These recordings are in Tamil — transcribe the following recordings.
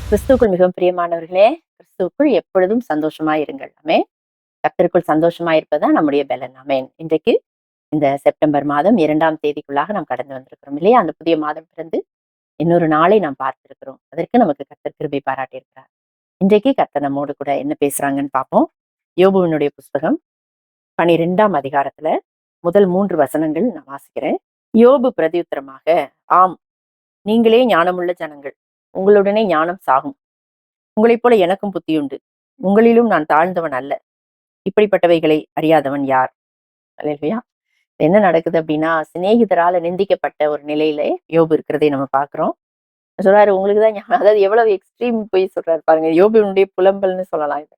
கிறிஸ்துவுக்குள் மிகவும் பிரியமானவர்களே, கிறிஸ்துவுக்குள் எப்பொழுதும் சந்தோஷமாயிருங்கள். ஆமென். கர்த்தருக்குள் சந்தோஷமாயிருப்பதுதான் நம்முடைய பலன். ஆமென். இன்றைக்கு இந்த செப்டம்பர் மாதம் 2ஆம் தேதிக்குள்ளாக நாம் கடந்து வந்திருக்கிறோம் இல்லையா? அந்த புதிய மாதம் பிறந்து இன்னொரு நாளை நாம் பார்த்திருக்கிறோம். அதற்கு நமக்கு கர்த்தர் கிருபை பாராட்டியிருக்கிறார். இன்றைக்கு கர்த்தர் நம்மோடு கூட என்ன பேசுறாங்கன்னு பார்ப்போம். யோபுவினுடைய புஸ்தகம் 12ஆம் அதிகாரத்துல முதல் 3 வசனங்கள் நான் வாசிக்கிறேன். யோபு பிரதியுத்தரமாக, ஆம், நீங்களே ஞானமுள்ள ஜனங்கள், உங்களுடனே ஞானம் சாகும். உங்களைப் போல எனக்கும் புத்தியுண்டு. உங்களிலும் நான் தாழ்ந்தவன் அல்ல. இப்படிப்பட்டவைகளை அறியாதவன் யார்? அல்லேலூயா. என்ன நடக்குது அப்படின்னா, சிநேகிதரால நிந்திக்கப்பட்ட ஒரு நிலையில யோபு இருக்கிறதை நம்ம பார்க்கிறோம். சொல்றாரு, உங்களுக்கு தான் அதாவது எவ்வளவு எக்ஸ்ட்ரீம் போய் சொல்றாரு பாருங்க. யோபுவினுடைய புலம்பல்னு சொல்லலாம் இது.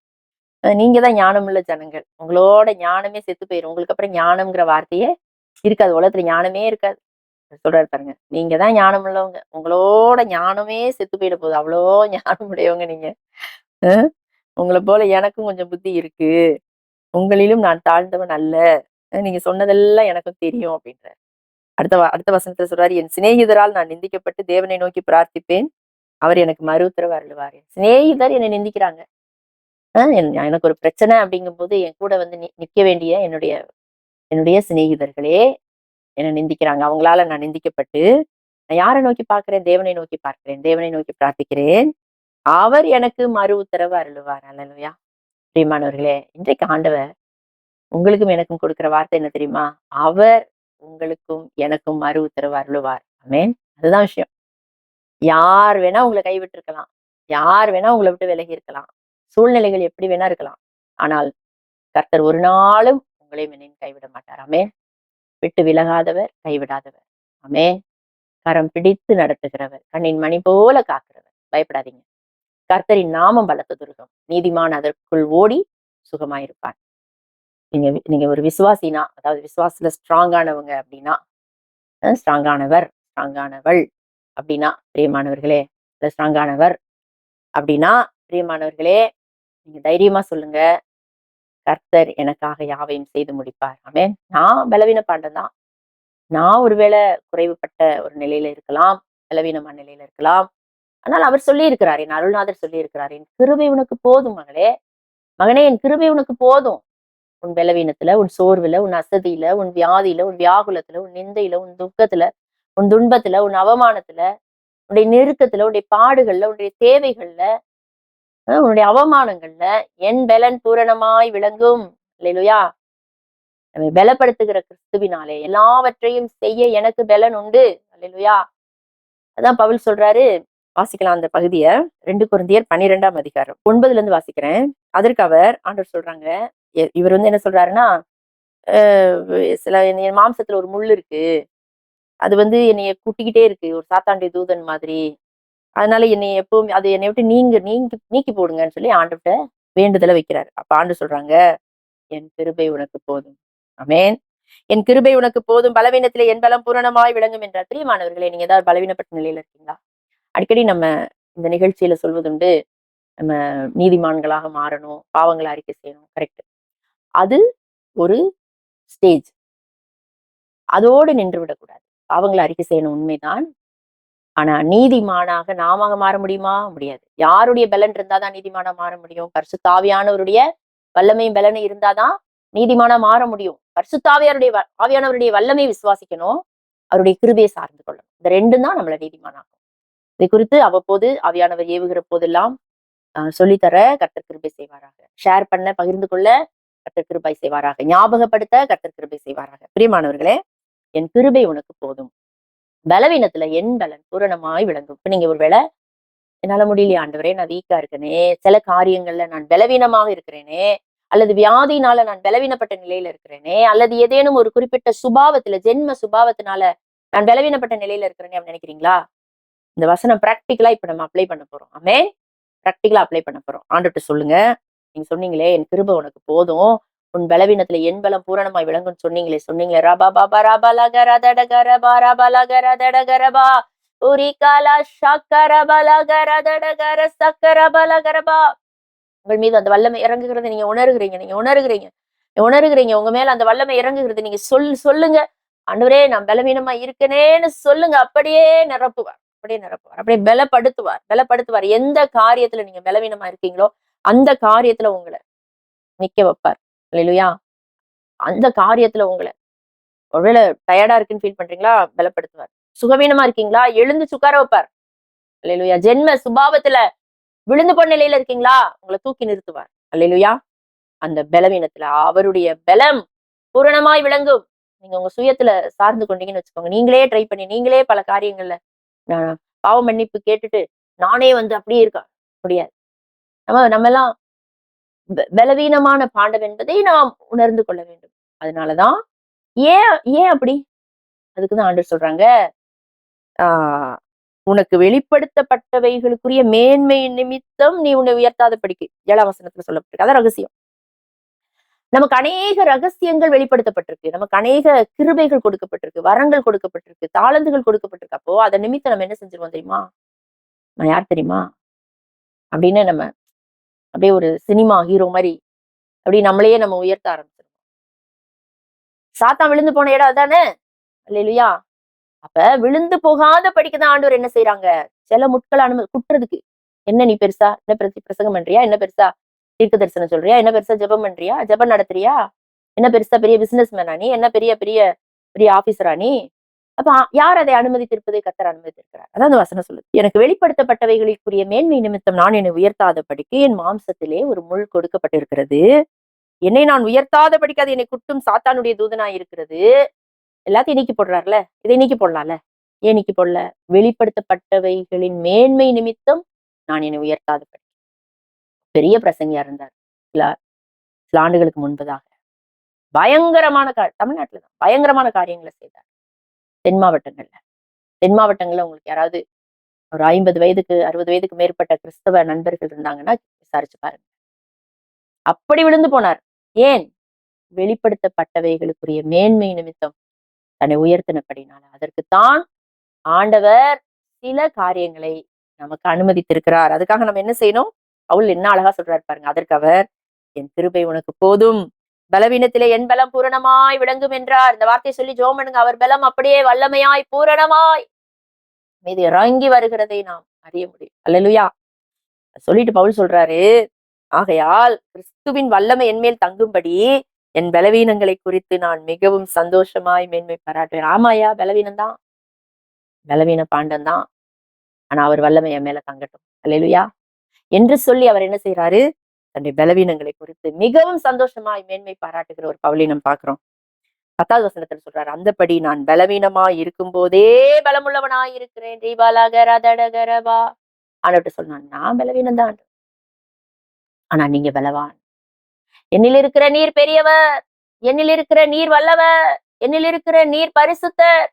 நீங்க தான் ஞானமுள்ள ஜனங்கள். உங்களோட ஞானமே செத்து போயிரும். உங்களுக்கு அப்புறம் ஞானம்ங்கிற வார்த்தையே இருக்காது. உலகத்துல ஞானமே இருக்காது. சொல்றாரு பாருங்க. நீங்க தான் ஞானம் உள்ளவங்க. உங்களோட ஞானமே செத்து போயிட போகுது. அவ்வளோ ஞானம் உடையவங்க நீங்க. உங்களை போல எனக்கும் கொஞ்சம் புத்தி இருக்கு. உங்களிலும் நான் தாழ்ந்தவன் அல்ல. நீங்க சொன்னதெல்லாம் எனக்கும் தெரியும் அப்படின்றார். அடுத்த வசனத்துல சொல்றாரு, என் சிநேகிதரால் நான் நிந்திக்கப்பட்டு தேவனை நோக்கி பிரார்த்திப்பேன். அவர் எனக்கு மறு உத்தரவு அருளுவார். சிநேகிதர் என்னை நிந்திக்கிறாங்க. எனக்கு ஒரு பிரச்சனை அப்படிங்கும் போது என் கூட வந்து நிக்க வேண்டிய என்னுடைய என்னுடைய சிநேகிதர்களே என்னை நிந்திக்கிறாங்க. அவங்களால நான் நிந்திக்கப்பட்டு நான் யாரை நோக்கி பார்க்கிறேன்? தேவனை நோக்கி பார்க்கிறேன். தேவனை நோக்கி பிரார்த்திக்கிறேன். அவர் எனக்கு மறு உத்தரவு அருளுவார். அல்லேலூயா. பிரியமானவர்களே, இன்றைக்கு ஆண்டவர் உங்களுக்கும் எனக்கும் கொடுக்கிற வார்த்தை என்ன தெரியுமா? அவர் உங்களுக்கும் எனக்கும் மறு உத்தரவு அருளுவார். ஆமென். அதுதான் விஷயம். யார் வேணா உங்களை கைவிட்டு இருக்கலாம். யார் வேணா உங்களை விட்டு விலகி இருக்கலாம். சூழ்நிலைகள் எப்படி வேணா இருக்கலாம். ஆனால் கர்த்தர் ஒரு நாளும் உங்களையும் என்னையும் கைவிட மாட்டார். ஆமென். விட்டு விலகாதவர், கைவிடாதவர். ஆமென். கரம் பிடித்து நடத்துகிறவர், கண்ணின் மணி போல காக்கிறவர். பயப்படாதீங்க. கர்த்தரின் நாமம் பலத்த துருகம். நீதிமான் அதற்குள் ஓடி சுகமாயிருப்பான். நீங்க நீங்க ஒரு விசுவாசினா, அதாவது விசுவாசத்துல ஸ்ட்ராங்கானவங்க அப்படின்னா, ஸ்ட்ராங்கானவர், ஸ்ட்ராங்கானவள் அப்படின்னா, பிரியமானவர்களே, ஸ்ட்ராங்கானவர் அப்படின்னா, பிரியமானவர்களே, நீங்க தைரியமா சொல்லுங்க, கர்த்தர் எனக்காக யாவையும் செய்து முடிப்பார். ஆமென். நான் பலவீன பாண்டதான். நான் ஒருவேளை குறைவுபட்ட ஒரு நிலையில இருக்கலாம், பலவீனமான நிலையில இருக்கலாம். ஆனால் அவர் சொல்லி இருக்கிறார், என் அருள்நாதர் சொல்லி இருக்கிறார், என் கிருபை உனக்கு போதும் மகளே, மகனே, என் கிருபை உனக்கு போதும். உன் பலவீனத்துல, உன் சோர்வுல, உன் அசதியில, உன் வியாதியில, உன் வியாகுலத்துல, உன் நிந்தையில, உன் துக்கத்துல, உன் துன்பத்துல, உன் அவமானத்துல, உன்னுடைய நெருக்கத்துல, உன்னுடைய பாடுகள்ல, உன்னுடைய தேவைகள்ல, உன்னுடைய அவமானங்கள்ல என் பலன் பூரணமாய் விளங்கும். அல்லேலூயா. நம்மை பலப்படுத்துகிற கிறிஸ்துவினாலே எல்லாவற்றையும் செய்ய எனக்கு பலன் உண்டு. அல்லேலூயா. அதான் பவுல் சொல்றாரு. வாசிக்கலாம் அந்த பகுதிய. 2 கொரிந்தியர் 12ஆம் அதிகாரம் 9ல இருந்து வாசிக்கிறேன். அதற்கு ஆண்டவர் சொல்றாங்க, இவர் வந்து என்ன சொல்றாருன்னா, சில என் மாம்சத்துல ஒரு முள் இருக்கு. அது வந்து என்னைய குட்டிக்கிட்டே இருக்கு. ஒரு சாத்தானுடைய தூதன் மாதிரி. அதனால என்னைய எப்பவும் அது என்னை விட்டு நீக்கி போடுங்கன்னு சொல்லி ஆண்டவர்ட்ட வேண்டுதல வைக்கிறாரு. அப்ப ஆண்டவர் சொல்றாங்க, என் கிருபை உனக்கு போதும். ஆமென். என் கிருபை உனக்கு போதும். பலவீனத்திலே என் பலம் பூரணமாய் விளங்கும் என்றார். பிரியமானவர்களே, நீங்க ஏதாவது பலவீனப்பட்ட நிலையில இருக்கீங்களா? அடிக்கடி நம்ம இந்த நிகழ்ச்சியில சொல்வதுண்டு, நம்ம நீதிமான்களாக மாறணும், பாவங்களை அறிக்கை செய்யணும். கரெக்ட். அது ஒரு ஸ்டேஜ். அதோடு நின்று விடக்கூடாது. பாவங்களை அறிக்கை செய்யணும், உண்மைதான். ஆனா நீதிமானாக நாம மாற முடியுமா? முடியாது. யாருடைய பலன் இருந்தாதான் நீதிமானா மாற முடியும்? பரிசுத்த ஆவியானவருடைய வல்லமையும் பலனும் இருந்தாதான் நீதிமானா மாற முடியும். பரிசுத்த ஆவியானவருடைய வல்லமை விசுவாசிக்கணும், அவருடைய கிருபையை சார்ந்து கொள்ளணும். இந்த 2 தான் நம்மள நீதிமானாக்கும். இதை குறித்து அவ்வப்போது ஆவியானவர் ஏவுகிற போதெல்லாம் சொல்லித்தர கர்த்தர் கிருபை செய்வாராக. ஷேர் பண்ண, பகிர்ந்து கொள்ள கர்த்தர் கிருபை செய்வாராக. ஞாபகப்படுத்த கர்த்தர் கிருபை செய்வாராக. பிரியமானவர்களே, என் கிருபை உனக்கு போதும். பலவீனத்துல என் பலன் பூரணமாய் விளங்கும். இப்ப நீங்க ஒருவேளை, என்னால முடியலையா ஆண்டவரே, நான் வீக்கா இருக்கேனே, சில காரியங்கள்ல நான் பலவீனமாக இருக்கிறேனே, அல்லது வியாதியினால நான் பலவீனப்பட்ட நிலையில இருக்கிறேனே, அல்லது ஏதேனும் ஒரு குறிப்பிட்ட சுபாவத்துல, ஜென்ம சுபாவத்தினால நான் பலவீனப்பட்ட நிலையில இருக்கிறேனே அப்படின்னு நினைக்கிறீங்களா? இந்த வசனம் பிராக்டிகலா இப்ப நம்ம அப்ளை பண்ண போறோம். ஆமென். பிராக்டிகலா அப்ளை பண்ண போறோம். ஆண்டவர்ட்ட சொல்லுங்க, நீங்க சொன்னீங்களே, என் கிருபை உனக்கு போதும், உன் பலவீனத்துல என் பலம் பூரணமாய் விளங்கும்னு சொன்னீங்களே ரபா பாபா ரபா லகர தடகர பாரபா லகர தடகரபா உரிகாலா ஷக்கர பலகர தடகர சக்கர பலகரபா. உங்கள் மீது அந்த வல்லமை இறங்குகிறது நீங்க உணர்கிறீங்க. உங்க மேல அந்த வல்லமை இறங்குகிறது. நீங்க சொல்லுங்க, ஆண்டவரே, நான் பலவீனமா இருக்கனேன்னு சொல்லுங்க. அப்படியே நிரப்புவார். அப்படியே நிரப்புவார், அப்படியே பலப்படுத்துவார், பலப்படுத்துவார். எந்த காரியத்துல நீங்க பலவீனமா இருக்கீங்களோ அந்த காரியத்துல உங்களை நிக்க வைப்பார். அல்லேலூயா. அந்த காரியத்துல உங்களை ஒருவேளை டயர்டா இருக்குன்னு ஃபீல் பண்றீங்களா, பலப்படுத்துவார். சுகவீனமா இருக்கீங்களா, எழுந்து உட்கார வைப்பார். அல்லேலூயா. ஜென்ம சுபாவத்துல விழுந்து போன நிலையில இருக்கீங்களா, உங்களை தூக்கி நிறுத்துவார். அல்லேலூயா. அந்த பலவீனத்துல அவருடைய பலம் பூரணமாய் விளங்கும். நீங்க உங்க சுயத்துல சார்ந்து கொண்டீங்கன்னு வச்சுக்கோங்க, நீங்களே ட்ரை பண்ணி நீங்களே பல காரியங்கள்ல பாவ மன்னிப்பு கேட்டுட்டு நானே அப்படியே இருக்க முடியாது. நம்ம எல்லாம் பலவீனமான பாண்டம் என்பதை நாம் உணர்ந்து கொள்ள வேண்டும். அதனாலதான் ஏன் ஏன் அப்படி, அதுக்குதான் ஆண்டவர் சொல்றாங்க, ஆஹ் உனக்கு வெளிப்படுத்தப்பட்டவைகளுக்குரிய மேன்மை நிமித்தம் நீ உன்னை உயர்த்தாத படிக்கு 7ஆம் வசனத்துல சொல்லப்பட்டிருக்கு. அதான் ரகசியம். நமக்கு அநேக ரகசியங்கள் வெளிப்படுத்தப்பட்டிருக்கு, நமக்கு அநேக கிருபைகள் கொடுக்கப்பட்டிருக்கு, வரங்கள் கொடுக்கப்பட்டிருக்கு, தாளந்துகள் கொடுக்கப்பட்டிருக்கு. அப்போ அதை நிமித்தம் நம்ம என்ன செஞ்சிருவோம் தெரியுமா, நான் யார் தெரியுமா அப்படின்னு நம்ம அப்படியே ஒரு சினிமா ஹீரோ மாதிரி அப்படி நம்மளையே நம்ம உயர்த்த ஆரம்பிச்சிருவோம். சாத்தான் விழுந்து போன இடம் அதானே. அல்லேலூயா. அப்ப விழுந்து போகாத படிக்கதான் ஆண்டவர் என்ன செய்யறாங்க, சில முட்களை குட்டுறதுக்கு. என்ன நீ பெருசா, என்ன பிரசங்கம் பண்றியா, என்ன பெருசா தீர்க்க தரிசனம் சொல்றியா, என்ன பெருசா ஜெபம் பண்றியா, ஜெபம் நடத்துறியா, என்ன பெருசா பெரிய பிசினஸ் மேனா நீ, என்ன பெரிய பெரிய பெரிய ஆபீசரா நீ. அப்ப யார் அதை அனுமதித்திருப்பதை கர்த்தர் அனுமதித்திருக்கிறார். அதான் அந்த வசனம் சொல்லுது, எனக்கு வெளிப்படுத்தப்பட்டவைகளுக்குரிய மேன்மை நிமித்தம் நான் என்னை உயர்த்தாத படிக்கு என் மாம்சத்திலே ஒரு முள் கொடுக்கப்பட்டிருக்கிறது. என்னை நான் உயர்த்தாத படிக்கு அது என்னை குட்டும் சாத்தானுடைய தூதனாய் இருக்கிறது. எல்லாத்தையும் நீக்கி போடுறாருல, இதை நீக்கி போடலாம்ல. ஏன் நீக்கி போடல, வெளிப்படுத்தப்பட்டவைகளின் மேன்மை நிமித்தம் நான் என்னை உயர்த்தாத படி. பெரிய பிரசங்கியா இருந்தார் சில ஆண்டுகளுக்கு முன்பதாக. பயங்கரமான தமிழ்நாட்டுல தான் பயங்கரமான காரியங்களை செய்தார். தென் மாவட்டங்கள்ல உங்களுக்கு யாராவது ஒரு 50 வயதுக்கு 60 வயதுக்கு மேற்பட்ட கிறிஸ்தவ நண்பர்கள் இருந்தாங்கன்னா விசாரிச்சு பாருங்க. அப்படி விழுந்து போனார். ஏன், வெளிப்படுத்தப்பட்டவைகளுக்குரிய மேன்மை நிமித்தம் தன்னை உயர்த்தினபடினால. அதற்குத்தான் ஆண்டவர் சில காரியங்களை நமக்கு அனுமதித்திருக்கிறார். அதுக்காக நம்ம என்ன செய்யணும், பவுல் என்ன அழகா சொல்றாரு பாருங்க. அதற்கு அவர், என் கிருபை உனக்கு போதும், பலவீனத்திலே என் பலம் பூரணமாய் விளங்கும் என்றார். இந்த வார்த்தையை சொல்லி ஜெபம் பண்ணுங்க. அவர் பலம் அப்படியே வல்லமையாய் பூரணமாய் மீது இறங்கி வருகிறதை நாம் அறிய முடியும். அல்லேலூயா. சொல்லிட்டு பவுல் சொல்றாரு, ஆகையால் கிறிஸ்துவின் வல்லமை என்மேல் தங்கும்படி என் பலவீனங்களை குறித்து நான் மிகவும் சந்தோஷமாய் மேன்மை பாராட்டுவேன். ஆமாயா, பலவீனம்தான், பலவீன பாண்டம்தான், ஆனா அவர் வல்லமை என் மேல தங்கட்டும். அல்லேலூயா என்று சொல்லி அவர் என்ன செய்யறாரு, தன்னுடைய பலவீனங்களை குறித்து மிகவும் சந்தோஷமாய் மேன்மை பாராட்டுகிற ஒரு பவுலை நம்ம பார்க்கிறோம். 10வது வசனத்துல சொல்றாரு, அந்தபடி நான் பலவீனமாய் இருக்கும் போதே பலமுள்ளவனாய் இருக்கிறேன். தீபாலாகரதடகரபா ஆனவர்கிட்ட சொன்னான், நான் பலவீனம் தான், ஆனா நீங்க பலவான். என்னில் இருக்கிற நீர் பெரியவர், என்னில் இருக்கிற நீர் வல்லவர், என்னில் இருக்கிற நீர் பரிசுத்தர்.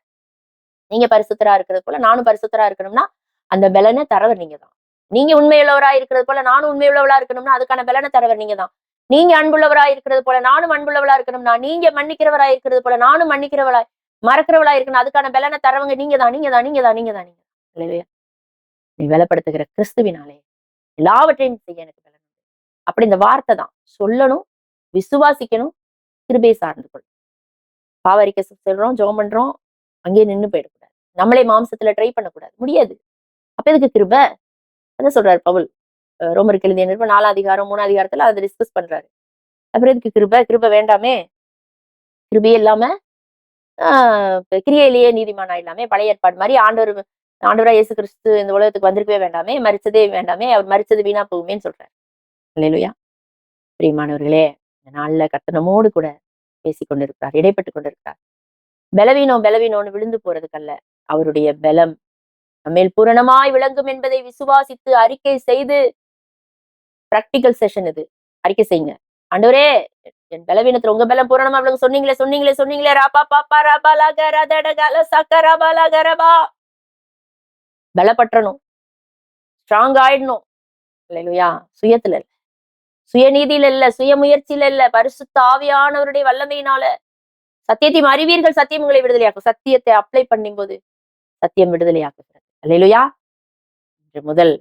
நீங்க பரிசுத்தரா இருக்கிறது போல நானும் பரிசுத்தரா இருக்கணும்னா அந்த பலனை தரவர் நீங்க தான். நீங்க உண்மையுள்ளவரா இருக்கிறது போல நானும் உண்மையுள்ளவளா இருக்கணும்னா அதுக்கான பலனை தரவர் நீங்க தான். நீங்க அன்புள்ளவரா இருக்கிறது போல நானும் அன்புள்ளவளா இருக்கணும்னா, நீங்க மன்னிக்கிறவரா இருக்கிறது போல நானும் மன்னிக்கிறவளாய் மறக்கிறவளா இருக்கணும், அதுக்கான பலனை தரவங்க நீங்க தான், நீங்க தான், நீங்க தான், நீங்க தான், நீங்க தான். இல்லையா, நீ பலப்படுத்துகிற கிறிஸ்துவினாலே எல்லாவற்றையும் செய்ய எனக்கு பலன். அப்படி இந்த வார்த்தை தான் சொல்லணும், விசுவாசிக்கணும், கிருபையை சார்ந்து கொள்ளும். பாவரிக்க சொல்றோம், ஜெபம் பண்றோம், அங்கேயே நின்று போயிடக்கூடாது. நம்மளே மாம்சத்துல ட்ரை பண்ணக்கூடாது, முடியாது. அப்ப எதுக்கு கிருபை? அதான் சொல்றாரு பவுல் ரோமருக்கு எழுதிய நிருபம் 4ஆம் அதிகாரம் 3ஆம் அதிகாரத்துல அதை டிஸ்கஸ் பண்றாரு. அப்புறம் எதுக்கு கிருபை? கிருபை வேண்டாமே. கிருபையே இல்லாம கிரியையிலேயே நீதிமானா இல்லாமே, பழைய ஏற்பாடு மாதிரி ஆண்டவரா இயேசு கிறிஸ்து இந்த உலகத்துக்கு வந்திருக்கவே வேண்டாமே, மரிச்சதே வேண்டாமே, அவர் மரிச்சது வீணா போகுமேன்னு சொல்றாரு. அல்லேலூயா. பிரியமானவர்களே, இந்த நாள்ல கர்த்தர் நம்மோடு கூட பேசிக் கொண்டிருக்கிறார், இடைப்பட்டு கொண்டிருக்கிறார். பலவீனம்னு விழுந்து போறதுக்கல்ல, அவருடைய பலம் நம்மேல் பூரணமாய் விளங்கும் என்பதை விசுவாசித்து அறிக்கை செய்து, பிராக்டிகல் செஷன் இது, அறிக்கை செய்யுங்க. ஆண்டவரே, என் பலவீனத்துல உங்க பலம் பூரணமா விளங்கும் சொன்னீங்களே ராபா பாப்பா ராபா லகரதடகல சக்கரபலகரபா. பலப்பற்றணும், ஸ்ட்ராங் ஆயிடணும். அல்லேலூயா. சுயத்துல இல்ல, சுயநீதியில இல்ல, சுயமுயற்சியில இல்ல, பரிசுத்த ஆவியானவருடைய வல்லமையினால. சத்தியத்தையும் அறிவீர்கள், சத்தியம் உங்களை விடுதலையாக்கும். சத்தியத்தை அப்ளை பண்ணும் போது சத்தியம் விடுதலையாக்குகிறது. அல்லேலூயா. இன்று முதல்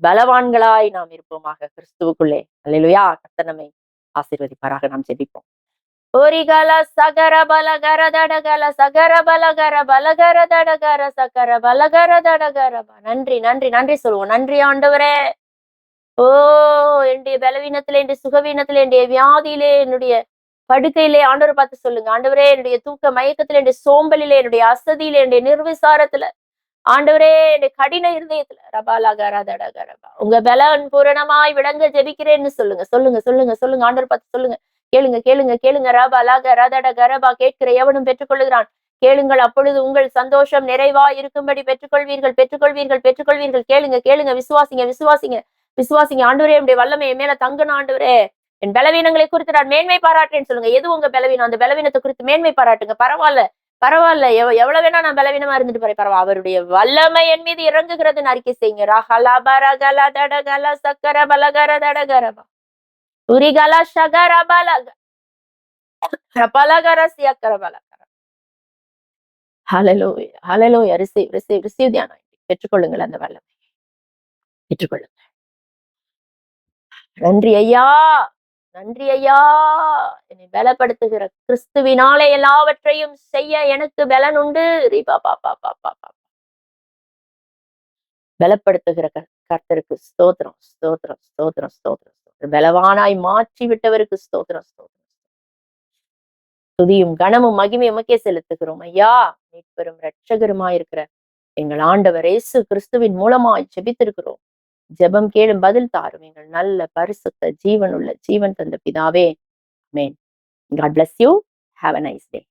பலவான்களாய் நாம் இருப்போமாக கிறிஸ்துவுக்குள்ளே. அல்லேலூயா. கர்த்தர் நம்மை ஆசீர்வதிப்பாராக. நாம் ஜெபிப்போம். ஒரிகல சகர பலகர தடகல சகர பலகர பலகர தடகர சகர பலகர தடகரபா. நன்றி நன்றி நன்றி சொல்லுவோம். நன்றி ஆண்டவரே. ஓ, என்னுடைய பலவீனத்திலே, என்னுடைய சுகவீனத்திலே, என்னுடைய வியாதியிலே, என்னுடைய படுக்கையிலே ஆண்டவரை பார்த்து சொல்லுங்க. ஆண்டவரே, என்னுடைய தூக்க மயக்கத்திலே, என்னுடைய சோம்பலிலே, என்னுடைய அசதியிலே, என்னுடைய நிர்விசாரத்துல, ஆண்டவரே, என்னுடைய கடின இருதயத்துல ரபாலகரதடகரபா உங்க பலன் பூரணமாய் விளங்க ஜெபிக்கிறேன்னு சொல்லுங்க. சொல்லுங்க சொல்லுங்க சொல்லுங்க. ஆண்டவர் பார்த்து சொல்லுங்க. கேளுங்க கேளுங்க கேளுங்க. ரபாலகரதடகரபா கேட்கிற எவனும் பெற்றுக்கொள்ளுகிறான். கேளுங்கள், அப்பொழுது உங்கள் சந்தோஷம் நிறைவாய் இருக்கும்படி பெற்றுக்கொள்வீர்கள் பெற்றுக்கொள்வீர்கள் பெற்றுக்கொள்வீர்கள். கேளுங்க கேளுங்க. விசுவாசிங்க விசுவாசிங்க விசுவாசிங்க. ஆண்டவரே, என்னுடைய வல்லமை என் மேல தங்கணும் ஆண்டவரே. என் பலவீனங்களை குறித்து நான் மேன்மை பாராட்டுறேன்னு சொல்லுங்க. எது உங்க பலவீனம், அந்த பலவீனத்தை குறித்து மேன்மை பாராட்டுங்க. பரவாயில்ல பரவாயில்ல, எவ்வளவு வேணா நான் பலவீனமா இருந்துட்டு போறேன், பரவாயில்ல, அவருடைய வல்லமை என் மீது இறங்குகிறதுன்னு அறிக்கை செய்யுங்க. ரஹலா பரகல தடகல சக்கர பலகர தடகரபா உரிகல சகர பலக பலகர சியக்கர பலகர. Hallelujah hallelujah. Receive receive receive the anointing. பெற்றுக்கொள்ளுங்கள் அந்த வல்லமை. பெற்றுக்கொள்ளுங்கள். நன்றி ஐயா, நன்றி ஐயா. என்னை பலப்படுத்துகிற கிறிஸ்துவினாலே எல்லாவற்றையும் செய்ய எனக்கு பலன் உண்டு. பலப்படுத்துகிற கர்த்தருக்கு ஸ்தோத்திரம் ஸ்தோத்திரம் ஸ்தோத்திரம் ஸ்தோத்திரம் ஸ்தோத்திரம். பலவானாய் மாற்றி விட்டவருக்கு ஸ்தோத்திரம் ஸ்தோத்திரம். துதியும் கனமும் மகிமையும் உமக்கே செலுத்துகிறோம் ஐயா. மீட்பெரும் இரட்சகருமாய் இருக்கிற எங்கள் ஆண்டவர் இயேசு கிறிஸ்துவின் மூலமாய் ஜெபித்திருக்கிறோம். ஜெபம் கேளும், பதில் தாரும் எங்கள் நல்ல பரிசுத்த ஜீவனுள்ள ஜீவன் தந்த பிதாவே. ஆமென். God bless you. Have a nice day.